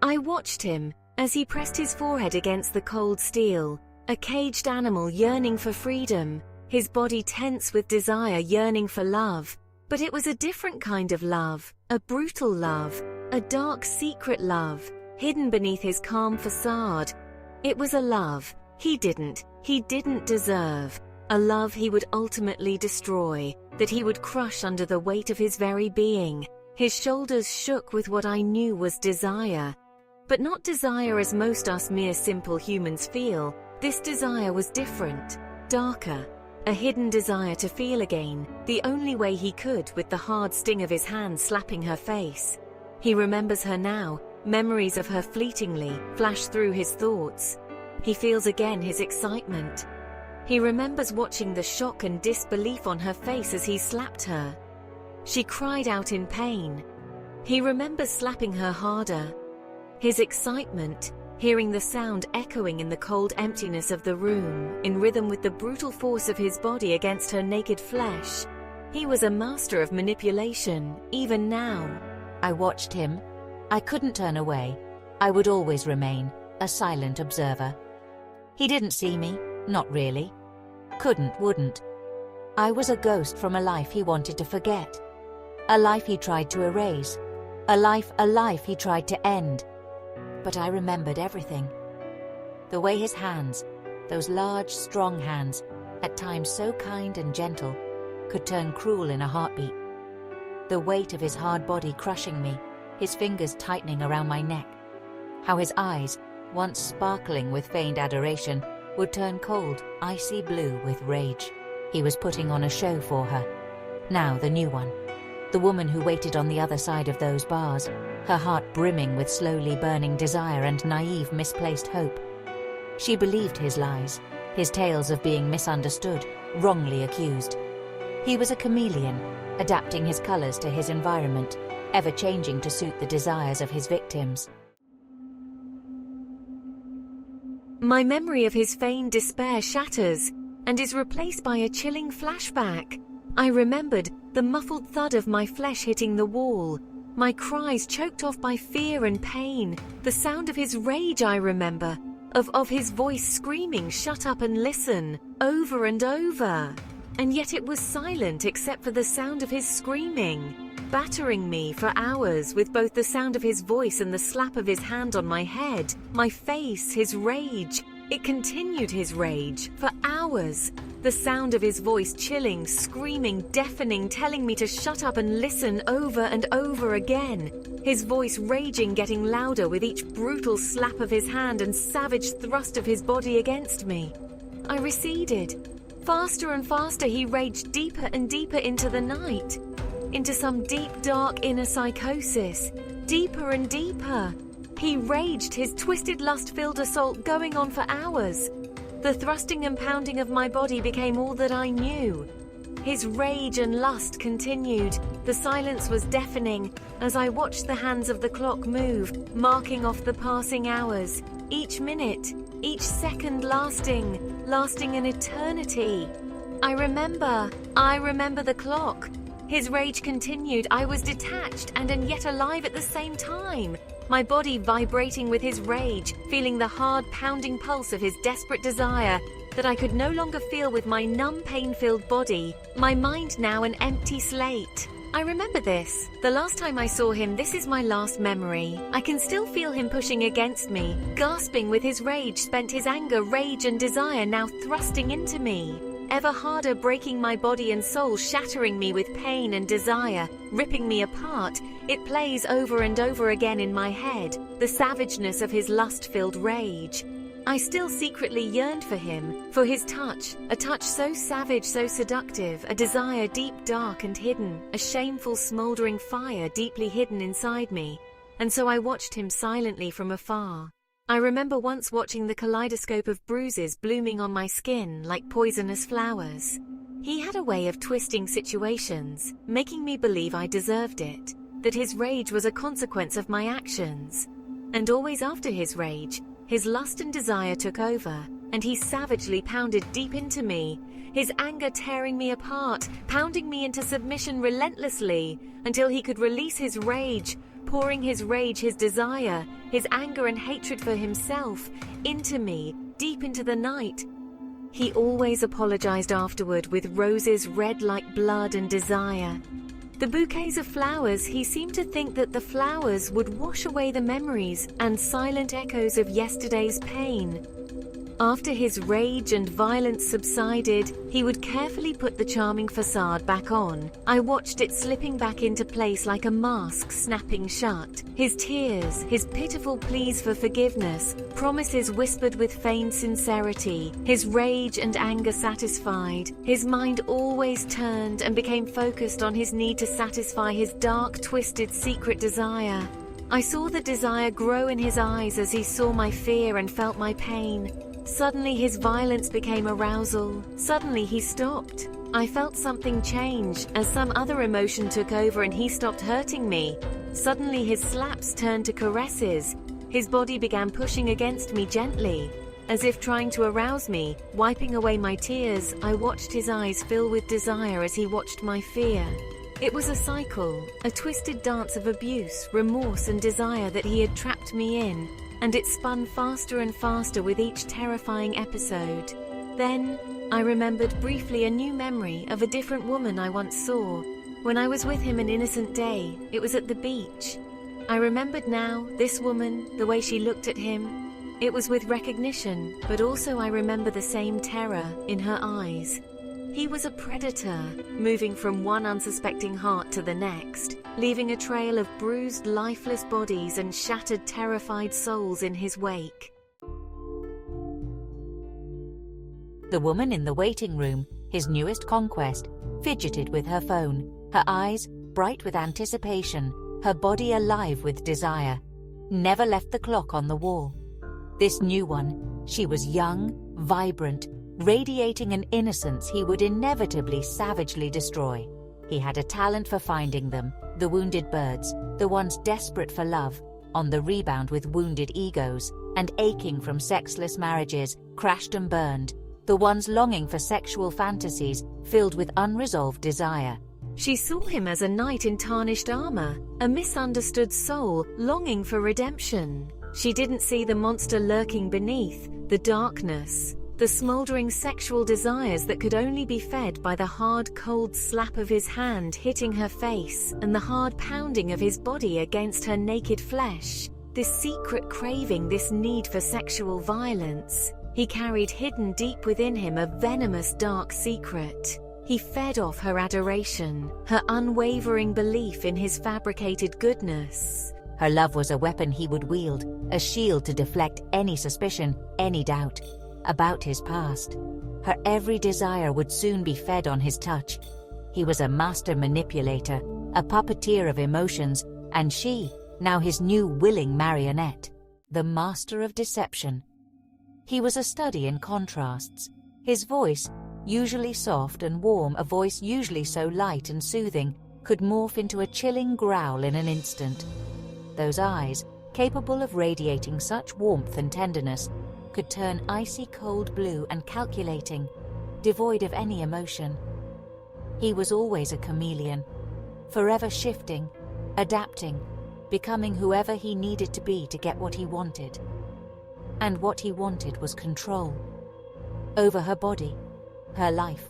I watched him as he pressed his forehead against the cold steel, a caged animal yearning for freedom, his body tense with desire, yearning for love. But it was a different kind of love, a brutal love, a dark secret love, hidden beneath his calm facade. It was a love he didn't deserve, a love he would ultimately destroy, that he would crush under the weight of his very being. His shoulders shook with what I knew was desire. But not desire as most us mere simple humans feel. This desire was different, darker. A hidden desire to feel again, the only way he could, with the hard sting of his hand slapping her face. He remembers her now, memories of her fleetingly flash through his thoughts. He feels again his excitement. He remembers watching the shock and disbelief on her face as he slapped her. She cried out in pain. He remembers slapping her harder. His excitement, hearing the sound echoing in the cold emptiness of the room, in rhythm with the brutal force of his body against her naked flesh. He was a master of manipulation, even now. I watched him. I couldn't turn away. I would always remain a silent observer. He didn't see me, not really. Wouldn't. I was a ghost from a life he wanted to forget. A life he tried to erase. A life he tried to end. But I remembered everything. The way his hands, those large, strong hands, at times so kind and gentle, could turn cruel in a heartbeat. The weight of his hard body crushing me, his fingers tightening around my neck. How his eyes, once sparkling with feigned adoration, would turn cold, icy blue with rage. He was putting on a show for her. Now the new one. The woman who waited on the other side of those bars, her heart brimming with slowly burning desire and naive, misplaced hope. She believed his lies, his tales of being misunderstood, wrongly accused. He was a chameleon, adapting his colors to his environment, ever changing to suit the desires of his victims. My memory of his feigned despair shatters and is replaced by a chilling flashback. I remembered the muffled thud of my flesh hitting the wall, my cries choked off by fear and pain, the sound of his rage I remember, of his voice screaming, "Shut up and listen," over and over. And yet it was silent except for the sound of his screaming, battering me for hours with both the sound of his voice and the slap of his hand on my head, my face, his rage. It continued, his rage, for hours. The sound of his voice chilling, screaming, deafening, telling me to shut up and listen over and over again. His voice raging, getting louder with each brutal slap of his hand and savage thrust of his body against me. I receded. Faster and faster he raged, deeper and deeper into the night, into some deep, dark inner psychosis. Deeper and deeper. He raged, his twisted, lust-filled assault going on for hours. The thrusting and pounding of my body became all that I knew. His rage and lust continued. The silence was deafening as I watched the hands of the clock move, marking off the passing hours. Each minute, each second lasting an eternity. I remember the clock. His rage continued. I was detached and yet alive at the same time. My body vibrating with his rage, feeling the hard pounding pulse of his desperate desire that I could no longer feel with my numb, pain-filled body. My mind now an empty slate. I remember this. The last time I saw him, this is my last memory. I can still feel him pushing against me, gasping with his rage, spent his anger, rage and desire now thrusting into me. Ever harder, breaking my body and soul, shattering me with pain and desire, ripping me apart. It plays over and over again in my head, the savageness of his lust-filled rage. I still secretly yearned for him, for his touch, a touch so savage, so seductive, a desire deep, dark and hidden, a shameful, smoldering fire deeply hidden inside me. And so I watched him silently from afar. I remember once watching the kaleidoscope of bruises blooming on my skin like poisonous flowers. He had a way of twisting situations, making me believe I deserved it, that his rage was a consequence of my actions. And always after his rage, his lust and desire took over, and he savagely pounded deep into me, his anger tearing me apart, pounding me into submission relentlessly, until he could release his rage, pouring his rage, his desire, his anger and hatred for himself into me, deep into the night. He always apologized afterward with roses red like blood and desire. The bouquets of flowers, he seemed to think that the flowers would wash away the memories and silent echoes of yesterday's pain. After his rage and violence subsided, he would carefully put the charming facade back on. I watched it slipping back into place like a mask snapping shut. His tears, his pitiful pleas for forgiveness, promises whispered with feigned sincerity, his rage and anger satisfied. His mind always turned and became focused on his need to satisfy his dark, twisted, secret desire. I saw the desire grow in his eyes as he saw my fear and felt my pain. Suddenly his violence became arousal. Suddenly he stopped. I felt something change as some other emotion took over and he stopped hurting me. Suddenly his slaps turned to caresses. His body began pushing against me gently, as if trying to arouse me. Wiping away my tears, I watched his eyes fill with desire as he watched my fear. It was a cycle, a twisted dance of abuse, remorse and desire that he had trapped me in. And it spun faster and faster with each terrifying episode. Then, I remembered briefly a new memory of a different woman I once saw. When I was with him an innocent day, it was at the beach. I remembered now, this woman, the way she looked at him. It was with recognition, but also I remember the same terror in her eyes. He was a predator, moving from one unsuspecting heart to the next, leaving a trail of bruised, lifeless bodies and shattered, terrified souls in his wake. The woman in the waiting room, his newest conquest, fidgeted with her phone, her eyes bright with anticipation, her body alive with desire. Never left the clock on the wall. This new one, she was young, vibrant, radiating an innocence he would inevitably savagely destroy. He had a talent for finding them, the wounded birds, the ones desperate for love, on the rebound with wounded egos, and aching from sexless marriages, crashed and burned, the ones longing for sexual fantasies, filled with unresolved desire. She saw him as a knight in tarnished armor, a misunderstood soul longing for redemption. She didn't see the monster lurking beneath, the darkness, the smoldering sexual desires that could only be fed by the hard, cold slap of his hand hitting her face and the hard pounding of his body against her naked flesh. This secret craving, this need for sexual violence. He carried hidden deep within him a venomous dark secret. He fed off her adoration, her unwavering belief in his fabricated goodness. Her love was a weapon he would wield, a shield to deflect any suspicion, any doubt about his past. Her every desire would soon be fed on his touch. He was a master manipulator, a puppeteer of emotions, and she, now his new willing marionette, the master of deception. He was a study in contrasts. His voice, usually soft and warm, a voice usually so light and soothing, could morph into a chilling growl in an instant. Those eyes, capable of radiating such warmth and tenderness, could turn icy cold blue and calculating, devoid of any emotion. He was always a chameleon, forever shifting, adapting, becoming whoever he needed to be to get what he wanted. And what he wanted was control over her body, her life,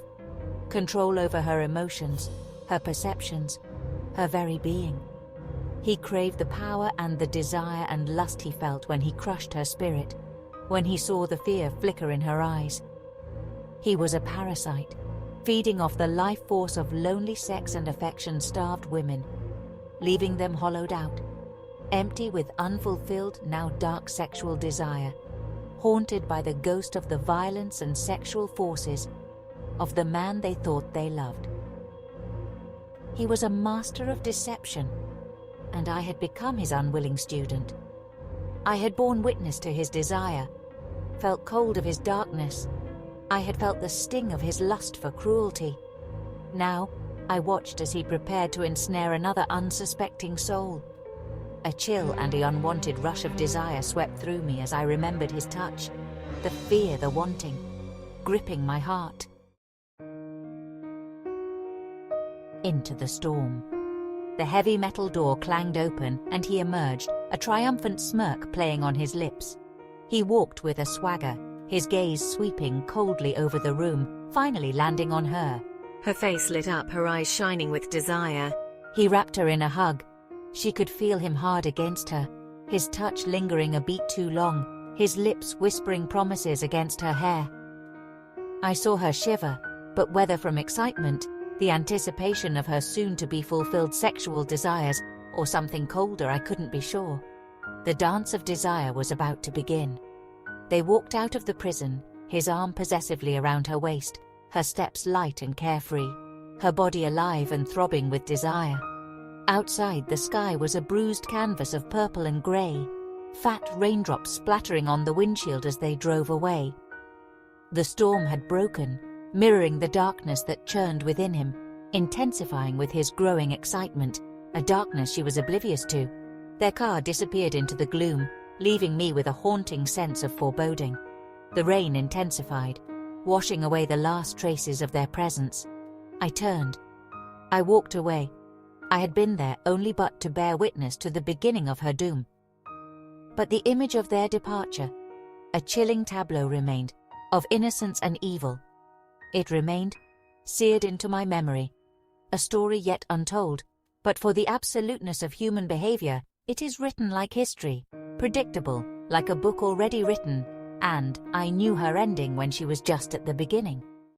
control over her emotions, her perceptions, her very being. He craved the power and the desire and lust he felt when he crushed her spirit, when he saw the fear flicker in her eyes. He was a parasite, feeding off the life force of lonely sex and affection-starved women, leaving them hollowed out, empty with unfulfilled, now dark sexual desire, haunted by the ghost of the violence and sexual forces of the man they thought they loved. He was a master of deception, and I had become his unwilling student. I had borne witness to his desire, felt cold of his darkness. I had felt the sting of his lust for cruelty. Now, I watched as he prepared to ensnare another unsuspecting soul. A chill and the unwanted rush of desire swept through me as I remembered his touch, the fear, the wanting, gripping my heart. Into the storm. The heavy metal door clanged open and he emerged, a triumphant smirk playing on his lips. He walked with a swagger, his gaze sweeping coldly over the room, finally landing on her. Her face lit up, her eyes shining with desire. He wrapped her in a hug. She could feel him hard against her, his touch lingering a beat too long, his lips whispering promises against her hair. I saw her shiver, but whether from excitement, the anticipation of her soon-to-be-fulfilled sexual desires, or something colder, I couldn't be sure. The dance of desire was about to begin. They walked out of the prison, his arm possessively around her waist, her steps light and carefree, her body alive and throbbing with desire. Outside, the sky was a bruised canvas of purple and grey, fat raindrops splattering on the windshield as they drove away. The storm had broken, mirroring the darkness that churned within him, intensifying with his growing excitement, a darkness she was oblivious to. Their car disappeared into the gloom, leaving me with a haunting sense of foreboding. The rain intensified, washing away the last traces of their presence. I turned. I walked away. I had been there only but to bear witness to the beginning of her doom. But the image of their departure, a chilling tableau remained, of innocence and evil. It remained, seared into my memory. A story yet untold, but for the absoluteness of human behavior, it is written like history, predictable, like a book already written, and I knew her ending when she was just at the beginning.